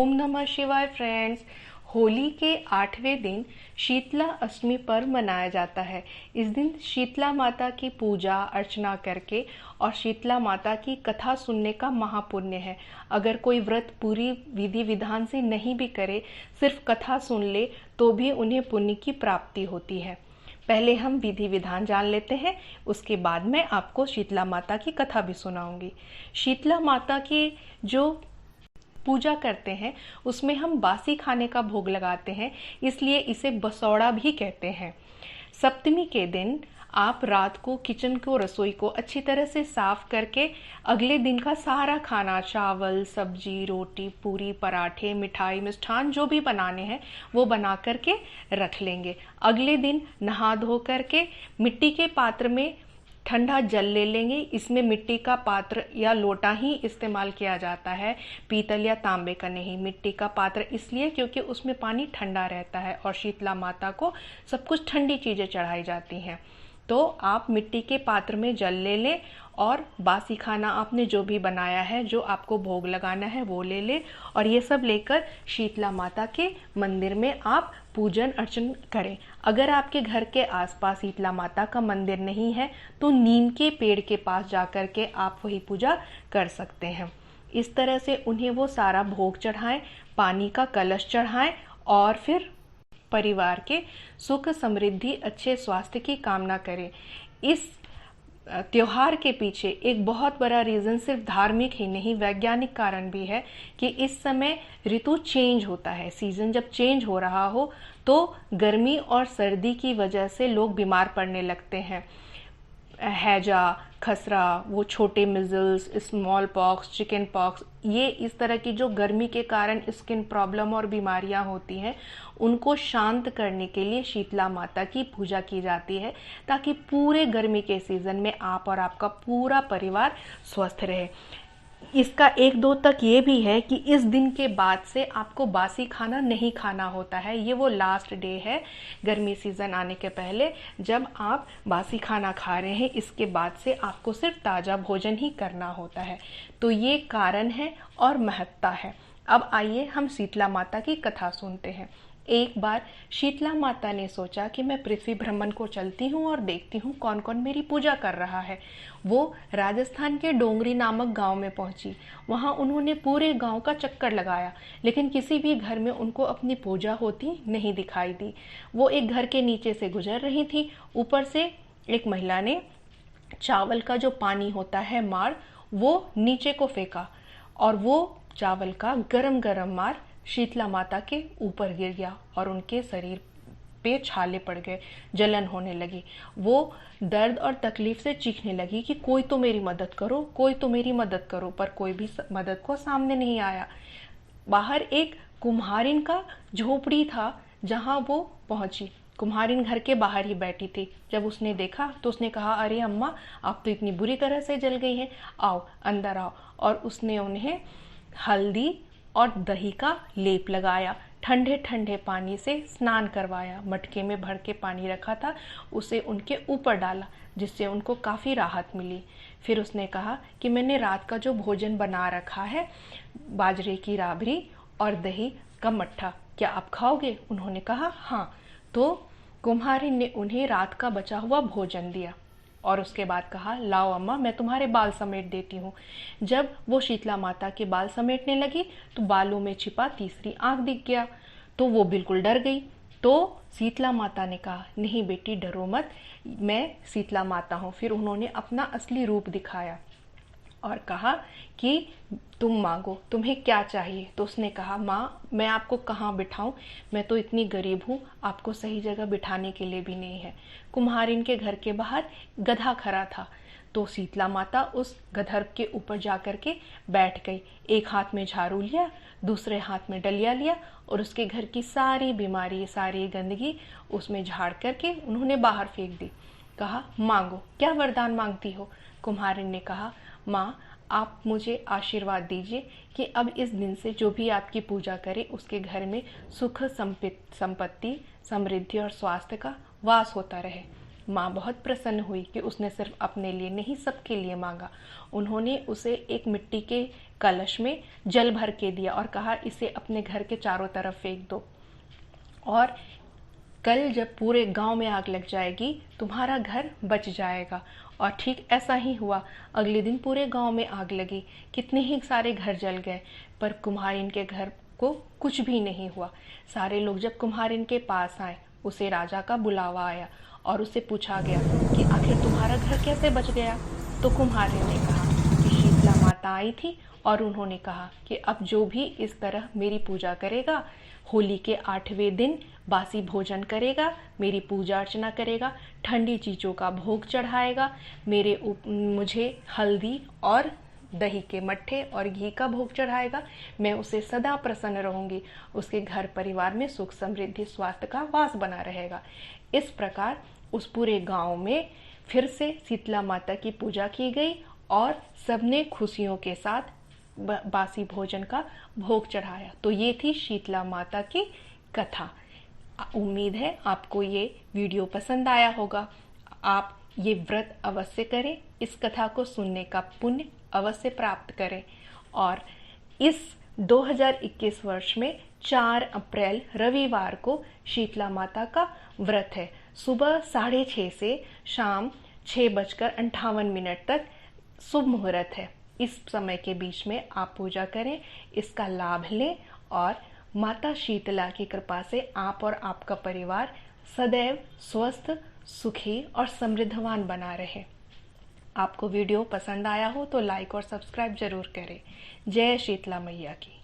ओम नमः शिवाय फ्रेंड्स। होली के 8वें दिन शीतला अष्टमी पर्व मनाया जाता है। इस दिन शीतला माता की पूजा अर्चना करके और शीतला माता की कथा सुनने का महापुण्य है। अगर कोई व्रत पूरी विधि विधान से नहीं भी करे, सिर्फ कथा सुन ले तो भी उन्हें पुण्य की प्राप्ति होती है। पहले हम विधि विधान जान लेते हैं, उसके बाद मैं आपको शीतला माता की कथा भी सुनाऊंगी। शीतला माता की जो पूजा करते हैं उसमें हम बासी खाने का भोग लगाते हैं, इसलिए इसे बसौड़ा भी कहते हैं। सप्तमी के दिन आप रात को किचन को, रसोई को अच्छी तरह से साफ करके अगले दिन का सारा खाना, चावल, सब्जी, रोटी, पूरी, पराठे, मिठाई, मिष्ठान जो भी बनाने हैं वो बना करके रख लेंगे। अगले दिन नहा धो करके मिट्टी के पात्र में ठंडा जल ले लेंगे। इसमें मिट्टी का पात्र या लोटा ही इस्तेमाल किया जाता है, पीतल या तांबे का नहीं। मिट्टी का पात्र इसलिए क्योंकि उसमें पानी ठंडा रहता है और शीतला माता को सब कुछ ठंडी चीज़ें चढ़ाई जाती हैं। तो आप मिट्टी के पात्र में जल ले लें और बासी खाना आपने जो भी बनाया है, जो आपको भोग लगाना है वो ले लें और ये सब लेकर शीतला माता के मंदिर में आप पूजन अर्चन करें। अगर आपके घर के आसपास शीतला माता का मंदिर नहीं है तो नीम के पेड़ के पास जाकर के आप वही पूजा कर सकते हैं। इस तरह से उन्हें वो सारा भोग चढ़ाएं, पानी का कलश चढ़ाएं और फिर परिवार के सुख समृद्धि, अच्छे स्वास्थ्य की कामना करें। इस त्योहार के पीछे एक बहुत बड़ा रीज़न सिर्फ धार्मिक ही नहीं, वैज्ञानिक कारण भी है कि इस समय ऋतु चेंज होता है। सीजन जब चेंज हो रहा हो तो गर्मी और सर्दी की वजह से लोग बीमार पड़ने लगते हैं। हैजा, खसरा, वो छोटे measles, small pox, chicken pox, ये इस तरह की जो गर्मी के कारण स्किन प्रॉब्लम और बीमारियां होती हैं, उनको शांत करने के लिए शीतला माता की पूजा की जाती है, ताकि पूरे गर्मी के सीज़न में आप और आपका पूरा परिवार स्वस्थ रहे। इसका एक दो तक ये भी है कि इस दिन के बाद से आपको बासी खाना नहीं खाना होता है। ये वो लास्ट डे है गर्मी सीज़न आने के पहले जब आप बासी खाना खा रहे हैं। इसके बाद से आपको सिर्फ ताज़ा भोजन ही करना होता है। तो ये कारण है और महत्ता है। अब आइए हम शीतला माता की कथा सुनते हैं। एक बार शीतला माता ने सोचा कि मैं पृथ्वी भ्रमण को चलती हूँ और देखती हूँ कौन कौन मेरी पूजा कर रहा है। वो राजस्थान के डोंगरी नामक गांव में पहुंची। वहां उन्होंने पूरे गांव का चक्कर लगाया, लेकिन किसी भी घर में उनको अपनी पूजा होती नहीं दिखाई दी। वो एक घर के नीचे से गुजर रही थी। ऊपर से एक महिला ने चावल का जो पानी होता है, मार, वो नीचे को फेंका और वो चावल का गरम गरम मार शीतला माता के ऊपर गिर गया और उनके शरीर पे छाले पड़ गए, जलन होने लगी। वो दर्द और तकलीफ से चीखने लगी कि कोई तो मेरी मदद करो, कोई तो मेरी मदद करो, पर कोई भी मदद को सामने नहीं आया। बाहर एक कुम्हारिन का झोपड़ी था जहां वो पहुंची। कुम्हारिन घर के बाहर ही बैठी थी। जब उसने देखा तो उसने कहा, अरे अम्मा, आप तो इतनी बुरी तरह से जल गई हैं, आओ अंदर आओ। और उसने उन्हें हल्दी और दही का लेप लगाया, ठंडे ठंडे पानी से स्नान करवाया। मटके में भर के पानी रखा था, उसे उनके ऊपर डाला, जिससे उनको काफ़ी राहत मिली। फिर उसने कहा कि मैंने रात का जो भोजन बना रखा है, बाजरे की राबड़ी और दही का मट्ठा, क्या आप खाओगे? उन्होंने कहा हाँ। तो कुम्हारिन ने उन्हें रात का बचा हुआ भोजन दिया और उसके बाद कहा, लाओ अम्मा, मैं तुम्हारे बाल समेट देती हूँ। जब वो शीतला माता के बाल समेटने लगी तो बालों में छिपा तीसरी आंख दिख गया। तो वो बिल्कुल डर गई। तो शीतला माता ने कहा, नहीं बेटी, डरो मत, मैं शीतला माता हूँ। फिर उन्होंने अपना असली रूप दिखाया और कहा कि तुम मांगो, तुम्हें क्या चाहिए? तो उसने कहा, माँ, मैं आपको कहाँ बिठाऊं, मैं तो इतनी गरीब हूँ, आपको सही जगह बिठाने के लिए भी नहीं है। कुम्हारिन के घर के बाहर गधा खड़ा था। तो शीतला माता उस गधर के ऊपर जाकर के बैठ गई। एक हाथ में झाड़ू लिया, दूसरे हाथ में डलिया लिया और उसके घर की सारी बीमारी, सारी गंदगी उसमें झाड़ करके उन्होंने बाहर फेंक दी। कहा, मांगो, क्या वरदान मांगती हो? कुम्हारिन ने कहा, माँ, आप मुझे आशीर्वाद दीजिए कि अब इस दिन से जो भी आपकी पूजा करे उसके घर में सुख, संपत्ति, समृद्धि और स्वास्थ्य का वास होता रहे। माँ बहुत प्रसन्न हुई कि उसने सिर्फ अपने लिए नहीं सबके लिए मांगा। उन्होंने उसे एक मिट्टी के कलश में जल भर के दिया और कहा इसे अपने घर के चारों तरफ फेंक दो, और कल जब पूरे गांव में आग लग जाएगी तुम्हारा घर बच जाएगा। और ठीक ऐसा ही हुआ। अगले दिन पूरे गांव में आग लगी, कितने ही सारे घर जल गए, पर कुम्हारिन के घर को कुछ भी नहीं हुआ। सारे लोग जब कुम्हारिन के पास आए, उसे राजा का बुलावा आया और उससे पूछा गया कि आखिर तुम्हारा घर कैसे बच गया। तो कुम्हारिन ने कहा कि शीतला माता आई थी और उन्होंने कहा कि अब जो भी इस तरह मेरी पूजा करेगा, होली के 8वें दिन बासी भोजन करेगा, मेरी पूजा अर्चना करेगा, ठंडी चीज़ों का भोग चढ़ाएगा, मुझे हल्दी और दही के मट्ठे और घी का भोग चढ़ाएगा, मैं उसे सदा प्रसन्न रहूंगी, उसके घर परिवार में सुख समृद्धि स्वास्थ्य का वास बना रहेगा। इस प्रकार उस पूरे गांव में फिर से शीतला माता की पूजा की गई और सबने खुशियों के साथ बासी भोजन का भोग चढ़ाया। तो ये थी शीतला माता की कथा। उम्मीद है आपको ये वीडियो पसंद आया होगा। आप ये व्रत अवश्य करें, इस कथा को सुनने का पुण्य अवश्य प्राप्त करें। और इस 2021 वर्ष में 4 अप्रैल रविवार को शीतला माता का व्रत है। सुबह 6:30 से शाम 6:58 तक शुभ मुहूर्त है। इस समय के बीच में आप पूजा करें, इसका लाभ लें और माता शीतला की कृपा से आप और आपका परिवार सदैव स्वस्थ, सुखी और समृद्धवान बना रहे। आपको वीडियो पसंद आया हो तो लाइक और सब्सक्राइब जरूर करें। जय शीतला मैया की।